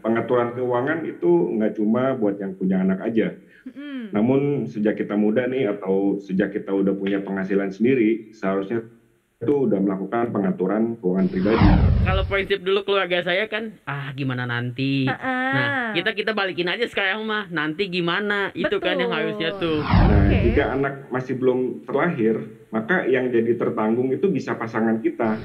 pengaturan keuangan itu nggak cuma buat yang punya anak aja. Mm-mm. Namun sejak kita muda nih atau sejak kita udah punya penghasilan sendiri, seharusnya itu udah melakukan pengaturan keuangan pribadi. Kalau prinsip dulu keluarga saya kan, gimana nanti. Nah, Ah, kita balikin aja sekarang mah, nanti gimana. Itu kan yang harusnya betul. tuh. Nah, Oke. jika anak masih belum terlahir, maka yang jadi tertanggung itu bisa pasangan kita.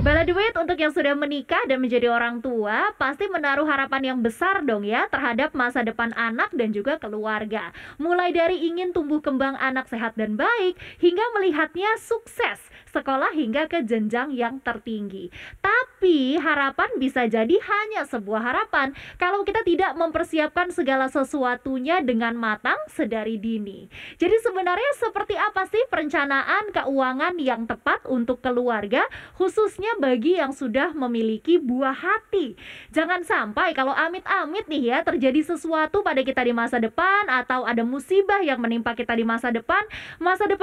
Bala duit untuk yang sudah menikah dan menjadi orang tua pasti menaruh harapan yang besar dong ya terhadap masa depan anak dan juga keluarga. Mulai dari ingin tumbuh kembang anak sehat dan baik hingga melihatnya sukses sekolah hingga ke jenjang yang tertinggi. Tapi harapan bisa jadi hanya sebuah harapan kalau kita tidak mempersiapkan segala sesuatunya dengan matang sedari dini. Jadi sebenarnya seperti apa sih perencanaan keuangan yang tepat untuk keluarga, khususnya bagi yang sudah memiliki buah hati? Jangan sampai kalau amit-amit nih ya terjadi sesuatu pada kita di masa depan atau ada musibah yang menimpa kita di masa depan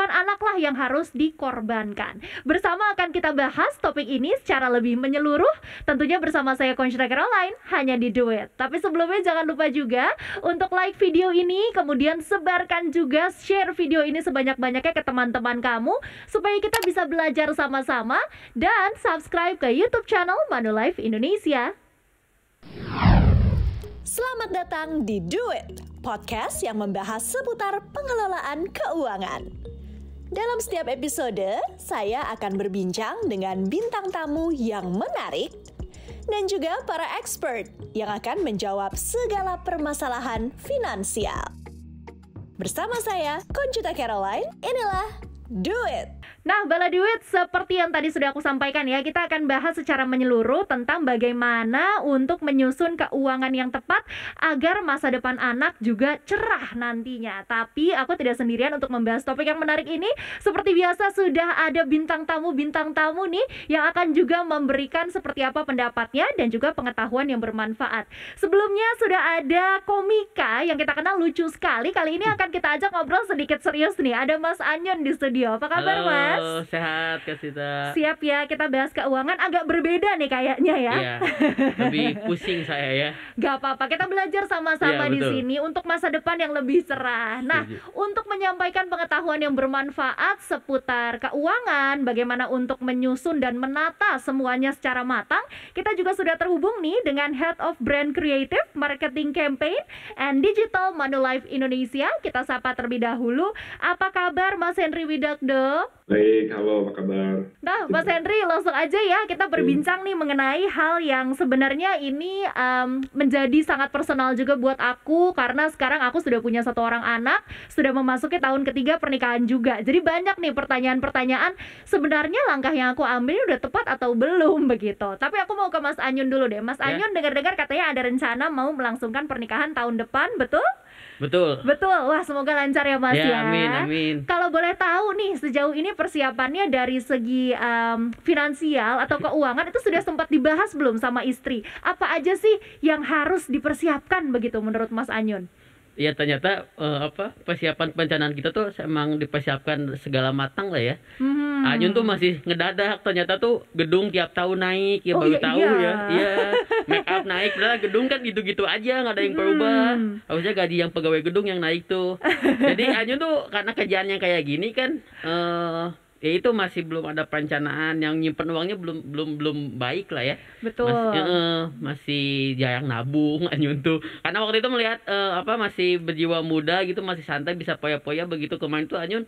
anaklah yang harus dikorbankan. Bersama akan kita bahas topik ini secara lebih menyeluruh, tentunya bersama saya Conchita Caroline hanya di Do It. Tapi sebelumnya jangan lupa juga untuk like video ini, kemudian sebarkan juga, share video ini sebanyak-banyaknya ke teman-teman kamu supaya kita bisa belajar sama-sama, dan subscribe ke YouTube channel Manulife Indonesia. Selamat datang di Do It, podcast yang membahas seputar pengelolaan keuangan. Dalam setiap episode, saya akan berbincang dengan bintang tamu yang menarik dan juga para expert yang akan menjawab segala permasalahan finansial. Bersama saya, Conchita Caroline, inilah Do It. Nah, Bala Duit, seperti yang tadi sudah aku sampaikan ya, kita akan bahas secara menyeluruh tentang bagaimana untuk menyusun keuangan yang tepat agar masa depan anak juga cerah nantinya. Tapi aku tidak sendirian untuk membahas topik yang menarik ini. Seperti biasa sudah ada bintang tamu nih yang akan juga memberikan seperti apa pendapatnya dan juga pengetahuan yang bermanfaat. Sebelumnya sudah ada komika yang kita kenal lucu sekali. Kali ini akan kita ajak ngobrol sedikit serius nih. Ada Mas Anyun di studio. Apa kabar, Mas? Halo, sehat Kak Sita. Siap ya, kita bahas keuangan agak berbeda nih kayaknya ya. Iya, lebih pusing saya ya. Gak apa-apa, kita belajar sama-sama Iya, di betul. sini untuk masa depan yang lebih cerah. Nah, Setuju. untuk menyampaikan pengetahuan yang bermanfaat seputar keuangan, bagaimana untuk menyusun dan menata semuanya secara matang, kita juga sudah terhubung nih dengan Head of Brand Creative, Marketing Campaign, and Digital Manulife Indonesia. Kita sapa terlebih dahulu. Apa kabar Mas Henry Widakdo? Baik, halo, apa kabar? Nah, Mas Henry, langsung aja ya kita berbincang nih mengenai hal yang sebenarnya ini menjadi sangat personal juga buat aku, karena sekarang aku sudah punya satu orang anak, sudah memasuki tahun ketiga pernikahan juga. Jadi banyak nih pertanyaan-pertanyaan, sebenarnya langkah yang aku ambil udah tepat atau belum begitu. Tapi aku mau ke Mas Anyun dulu deh. Mas Ya. Anyun, dengar-dengar katanya ada rencana mau melangsungkan pernikahan tahun depan, betul? Betul. Betul. Wah, semoga lancar ya Mas ya. Ya, amin, amin. Kalau boleh tahu nih, sejauh ini persiapannya dari segi finansial atau keuangan itu sudah sempat dibahas belum sama istri? Apa aja sih yang harus dipersiapkan begitu menurut Mas Anyun? Ya ternyata persiapan perencanaan kita tuh emang dipersiapkan segala matang lah ya. Anyun tuh masih ngedadak, ternyata tuh gedung tiap tahun naik, ya Oh, baru iya, tahu iya. ya. Iya, make up naik, padahal gedung kan gitu-gitu aja, nggak ada yang berubah. Harusnya gaji yang pegawai gedung yang naik tuh. Jadi Anyun tuh karena kerjaannya kayak gini kan, ya itu masih belum ada perencanaan, yang nyimpen uangnya belum baik lah ya. Betul. Masih jarang nabung Anyun tuh. Karena waktu itu melihat masih berjiwa muda gitu, masih santai, bisa poya-poya. Begitu kemarin tuh Anyun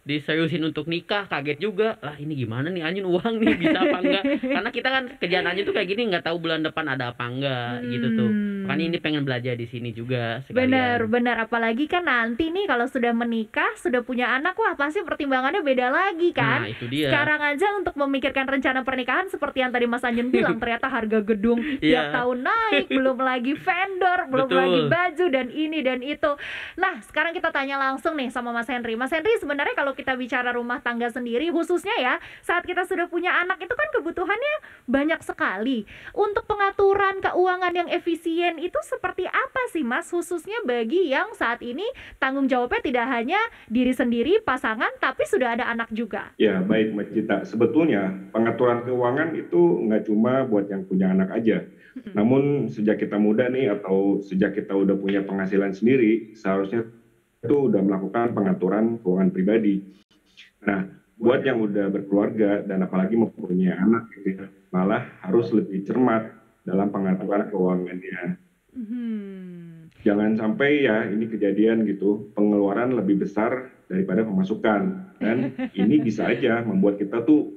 diseriusin untuk nikah, kaget juga. Lah ini gimana nih Anyun, uang nih bisa apa enggak? Karena kita kan kerjaan Anyun tuh kayak gini, nggak tahu bulan depan ada apa enggak gitu tuh. Makanya ini pengen belajar di sini juga sekalian. Benar, apalagi kan nanti nih kalau sudah menikah, sudah punya anak, wah pasti pertimbangannya beda lagi kan. Nah, itu dia. Sekarang aja untuk memikirkan rencana pernikahan seperti yang tadi Mas Anyun bilang, ternyata harga gedung tiap Iya. tahun naik, belum lagi vendor, belum Betul. lagi baju dan ini dan itu. Nah, sekarang kita tanya langsung nih sama Mas Henry. Mas Henry, sebenarnya kalau kita bicara rumah tangga sendiri, khususnya ya saat kita sudah punya anak, itu kan kebutuhannya banyak sekali. Untuk pengaturan keuangan yang efisien pendidikan itu seperti apa sih Mas, khususnya bagi yang saat ini tanggung jawabnya tidak hanya diri sendiri, pasangan, tapi sudah ada anak juga? Ya, baik Mbak Cita. Sebetulnya pengaturan keuangan itu nggak cuma buat yang punya anak aja. Namun sejak kita muda nih atau sejak kita udah punya penghasilan sendiri, seharusnya itu udah melakukan pengaturan keuangan pribadi. Nah, buat yang udah berkeluarga dan apalagi mempunyai anak gitu ya, malah harus lebih cermat dalam pengaturan keuangannya. Jangan sampai ya ini kejadian gitu, pengeluaran lebih besar daripada pemasukan. Dan ini bisa aja membuat kita tuh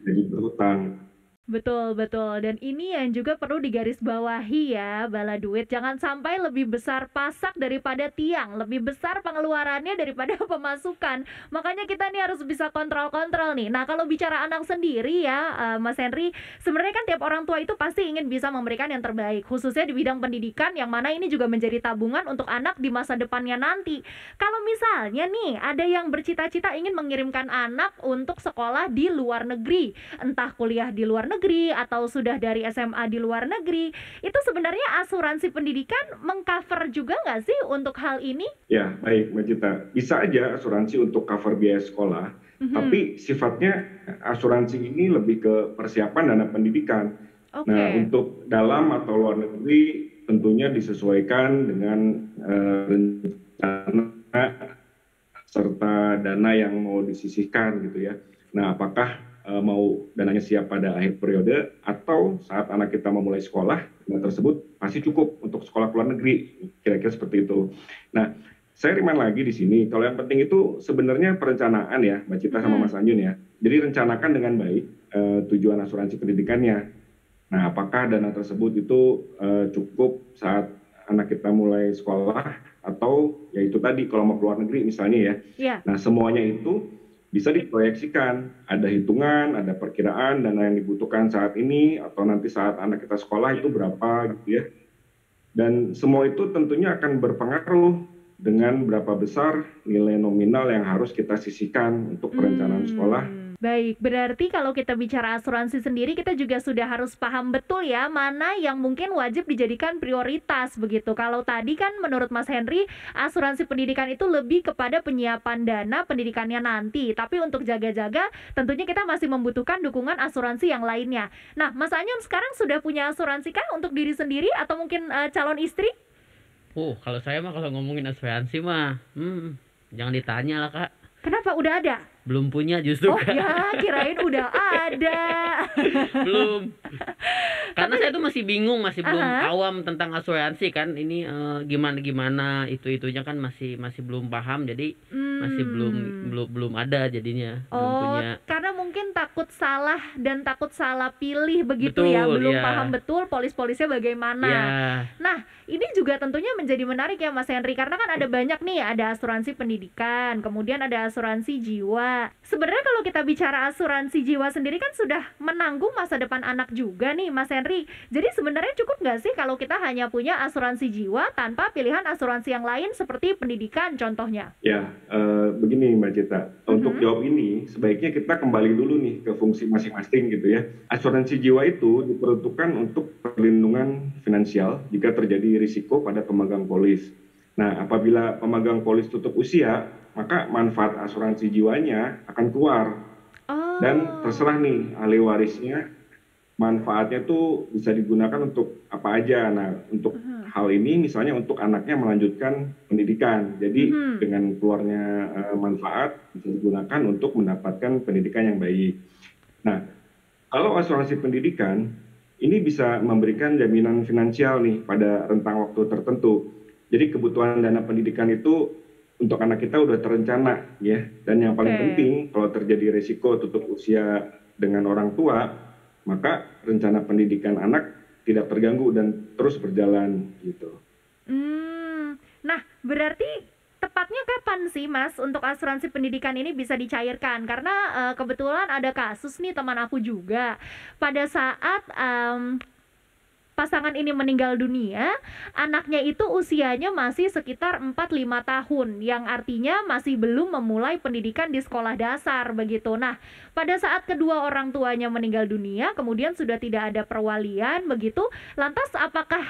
jadi berhutang. Betul, betul. Dan ini yang juga perlu digarisbawahi ya, bala duit. Jangan sampai lebih besar pasak daripada tiang, lebih besar pengeluarannya daripada pemasukan. Makanya kita nih harus bisa kontrol-kontrol nih. Nah, kalau bicara anak sendiri ya, Mas Henry, sebenarnya kan tiap orang tua itu pasti ingin bisa memberikan yang terbaik, khususnya di bidang pendidikan, yang mana ini juga menjadi tabungan untuk anak di masa depannya nanti. Kalau misalnya nih, ada yang bercita-cita ingin mengirimkan anak untuk sekolah di luar negeri, entah kuliah di luar negeri atau sudah dari SMA di luar negeri, itu sebenarnya asuransi pendidikan mengcover juga nggak sih untuk hal ini? Ya, baik Mbak Cita. Bisa aja asuransi untuk cover biaya sekolah, tapi sifatnya asuransi ini lebih ke persiapan dana pendidikan. Nah, untuk dalam atau luar negeri tentunya disesuaikan dengan rencana serta dana yang mau disisihkan gitu ya. Nah, apakah mau dananya siap pada akhir periode atau saat anak kita memulai sekolah, dana tersebut pasti cukup untuk sekolah ke luar negeri, kira-kira seperti itu. Nah, saya remind lagi di sini, kalau yang penting itu sebenarnya perencanaan ya, Mbak Cita sama Mas Anjun ya. Jadi rencanakan dengan baik tujuan asuransi pendidikannya. Nah, apakah dana tersebut itu cukup saat anak kita mulai sekolah atau ya itu tadi kalau mau ke luar negeri misalnya ya. Nah, semuanya itu bisa diproyeksikan, ada hitungan, ada perkiraan dana yang dibutuhkan saat ini atau nanti saat anak kita sekolah itu berapa gitu ya. Dan semua itu tentunya akan berpengaruh dengan berapa besar nilai nominal yang harus kita sisihkan untuk perencanaan sekolah. Baik, berarti kalau kita bicara asuransi sendiri, kita juga sudah harus paham betul ya mana yang mungkin wajib dijadikan prioritas begitu. Kalau tadi kan menurut Mas Henry, asuransi pendidikan itu lebih kepada penyiapan dana pendidikannya nanti. Tapi untuk jaga-jaga, tentunya kita masih membutuhkan dukungan asuransi yang lainnya. Nah, Mas Anyun sekarang sudah punya asuransi kah untuk diri sendiri atau mungkin calon istri? Kalau saya mah kalau ngomongin asuransi mah, jangan ditanya lah Kak. Kenapa? Udah ada? Belum punya justru. Oh ya, kirain udah ada. Belum. Karena saya tuh masih bingung, masih belum awam tentang asuransi kan. Ini gimana itu-itunya kan masih belum paham, jadi masih belum ada jadinya. Belum punya. Karena mungkin takut salah dan takut salah pilih begitu. Betul, ya. Belum paham betul polis-polisnya bagaimana. Nah, ini juga tentunya menjadi menarik ya Mas Henry, karena kan ada banyak nih, ada asuransi pendidikan, kemudian ada asuransi jiwa. Sebenarnya kalau kita bicara asuransi jiwa sendiri kan sudah menanggung masa depan anak juga nih Mas Henry. Jadi sebenarnya cukup nggak sih kalau kita hanya punya asuransi jiwa tanpa pilihan asuransi yang lain seperti pendidikan contohnya? Ya, begini Mbak Cita, untuk jawab ini sebaiknya kita kembali dulu nih ke fungsi masing-masing gitu ya. Asuransi jiwa itu diperuntukkan untuk perlindungan finansial jika terjadi risiko pada pemegang polis. Nah, apabila pemegang polis tutup usia, maka manfaat asuransi jiwanya akan keluar. Dan terserah nih ahli warisnya, manfaatnya tuh bisa digunakan untuk apa aja. Nah, untuk hal ini misalnya untuk anaknya melanjutkan pendidikan. Jadi dengan keluarnya manfaat bisa digunakan untuk mendapatkan pendidikan yang baik. Nah, kalau asuransi pendidikan ini bisa memberikan jaminan finansial nih pada rentang waktu tertentu. Jadi kebutuhan dana pendidikan itu untuk anak kita udah terencana ya. Dan yang paling penting kalau terjadi risiko tutup usia dengan orang tua, maka rencana pendidikan anak tidak terganggu dan terus berjalan gitu. Nah, berarti tepatnya kapan sih Mas untuk asuransi pendidikan ini bisa dicairkan? Karena kebetulan ada kasus nih teman aku juga pada saat pasangan ini meninggal dunia, anaknya itu usianya masih sekitar 4-5 tahun, yang artinya masih belum memulai pendidikan di sekolah dasar begitu. Nah, pada saat kedua orang tuanya meninggal dunia, kemudian sudah tidak ada perwalian begitu, lantas apakah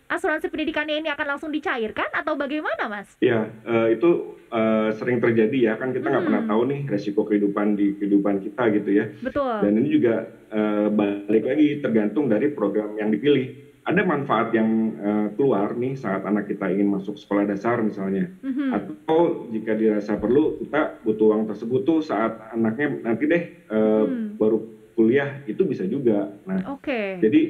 asuransi pendidikannya ini akan langsung dicairkan atau bagaimana, Mas? Ya, itu sering terjadi ya, kan kita nggak pernah tahu nih resiko kehidupan di kehidupan kita gitu ya. Betul. Dan ini juga balik lagi tergantung dari program yang dipilih. Ada manfaat yang keluar nih saat anak kita ingin masuk sekolah dasar misalnya. Atau jika dirasa perlu, kita butuh uang tersebut tuh saat anaknya nanti deh baru kuliah, itu bisa juga. Nah, jadi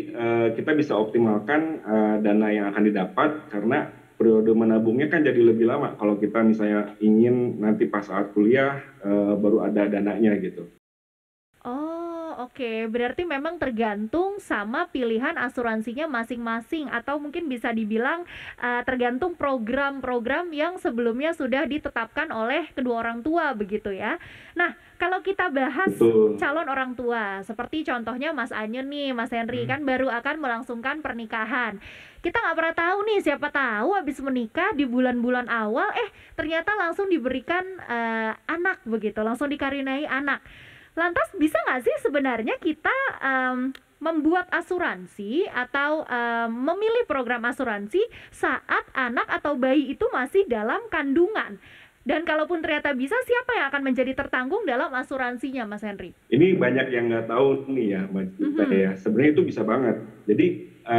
kita bisa optimalkan dana yang akan didapat karena periode menabungnya kan jadi lebih lama kalau kita misalnya ingin nanti pas saat kuliah baru ada dananya gitu. Oke, berarti memang tergantung sama pilihan asuransinya masing-masing atau mungkin bisa dibilang tergantung program-program yang sebelumnya sudah ditetapkan oleh kedua orang tua begitu ya. Nah, kalau kita bahas calon orang tua, seperti contohnya Mas Anyun nih, Mas Henry kan baru akan melangsungkan pernikahan. Kita nggak pernah tahu nih, siapa tahu habis menikah di bulan-bulan awal, ternyata langsung diberikan anak begitu, langsung dikaruniai anak. Lantas bisa nggak sih sebenarnya kita membuat asuransi atau memilih program asuransi saat anak atau bayi itu masih dalam kandungan? Dan kalaupun ternyata bisa, siapa yang akan menjadi tertanggung dalam asuransinya, Mas Henry? Ini banyak yang nggak tahu nih ya, Mbak Cita ya. Sebenarnya itu bisa banget. Jadi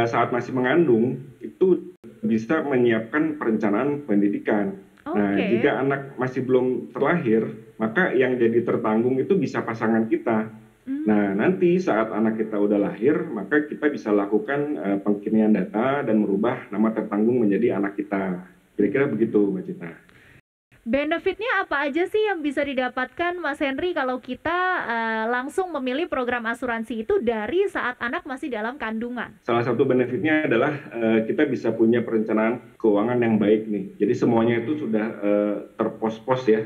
saat masih mengandung itu bisa menyiapkan perencanaan pendidikan. Nah, jika anak masih belum terlahir, maka yang jadi tertanggung itu bisa pasangan kita. Nah, nanti saat anak kita udah lahir, maka kita bisa lakukan pengkinian data dan merubah nama tertanggung menjadi anak kita. Kira-kira begitu, Mbak Cita. Benefitnya apa aja sih yang bisa didapatkan, Mas Henry, kalau kita langsung memilih program asuransi itu dari saat anak masih dalam kandungan? Salah satu benefitnya adalah kita bisa punya perencanaan keuangan yang baik nih. Jadi semuanya itu sudah terpos-pos ya.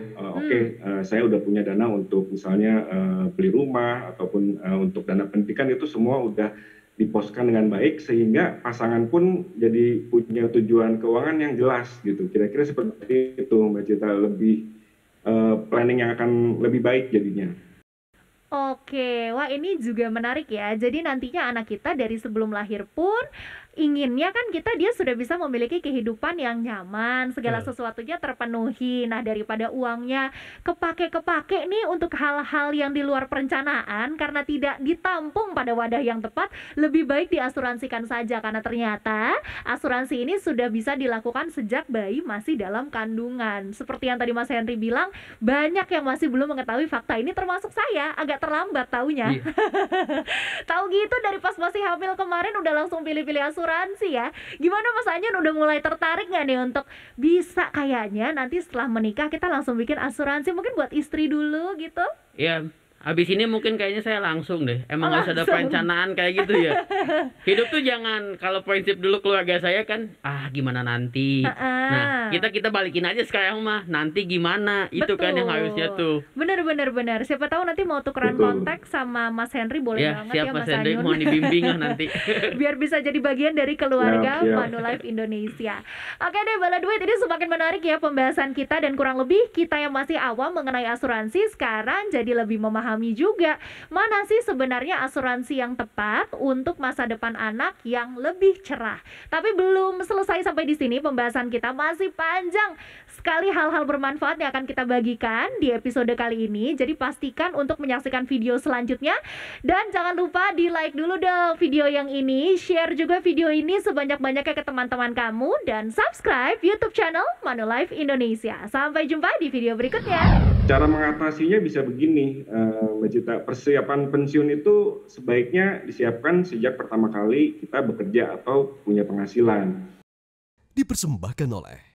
Saya udah punya dana untuk misalnya beli rumah ataupun untuk dana pendidikan, itu semua udah diposkan dengan baik sehingga pasangan pun jadi punya tujuan keuangan yang jelas gitu. Kira-kira seperti itu, Mbak Cita, lebih planning yang akan lebih baik jadinya. Oke, wah ini juga menarik ya. Jadi nantinya anak kita dari sebelum lahir pun inginnya kan dia sudah bisa memiliki kehidupan yang nyaman, segala sesuatunya terpenuhi. Nah, daripada uangnya kepake nih untuk hal-hal yang di luar perencanaan karena tidak ditampung pada wadah yang tepat, lebih baik diasuransikan saja karena ternyata asuransi ini sudah bisa dilakukan sejak bayi masih dalam kandungan. Seperti yang tadi Mas Henry bilang, banyak yang masih belum mengetahui fakta ini, termasuk saya, agak terlambat taunya. Tahu gitu dari pas masih hamil kemarin udah langsung pilih-pilih asuransi ya. Gimana Mas Anyun, udah mulai tertarik nggak nih untuk bisa kayaknya nanti setelah menikah kita langsung bikin asuransi mungkin buat istri dulu gitu? Ya, habis ini mungkin kayaknya saya langsung deh. Emang harus ada perencanaan kayak gitu ya. Hidup tuh jangan, kalau prinsip dulu keluarga saya kan, gimana nanti. Nah, kita balikin aja sekarang mah, nanti gimana. Itu kan yang harusnya tuh. Bener. Siapa tahu nanti mau tukeran kontak sama Mas Henry, boleh banget ya Mas Henry, Anyun. mau dibimbing lah nanti. Biar bisa jadi bagian dari keluarga Manulife Indonesia. Oke deh, Bala Duit, ini semakin menarik ya pembahasan kita, dan kurang lebih kita yang masih awam mengenai asuransi sekarang jadi lebih memahami juga mana sih sebenarnya asuransi yang tepat untuk masa depan anak yang lebih cerah. Tapi belum selesai sampai di sini pembahasan kita, masih panjang sekali hal-hal bermanfaat yang akan kita bagikan di episode kali ini. Jadi pastikan untuk menyaksikan video selanjutnya, dan jangan lupa di like dulu dong video yang ini, share juga video ini sebanyak-banyaknya ke teman-teman kamu, dan subscribe YouTube channel Manulife Indonesia. Sampai jumpa di video berikutnya. Cara mengatasinya bisa begini, Mbak Cita. Persiapan pensiun itu sebaiknya disiapkan sejak pertama kali kita bekerja atau punya penghasilan. Dipersembahkan oleh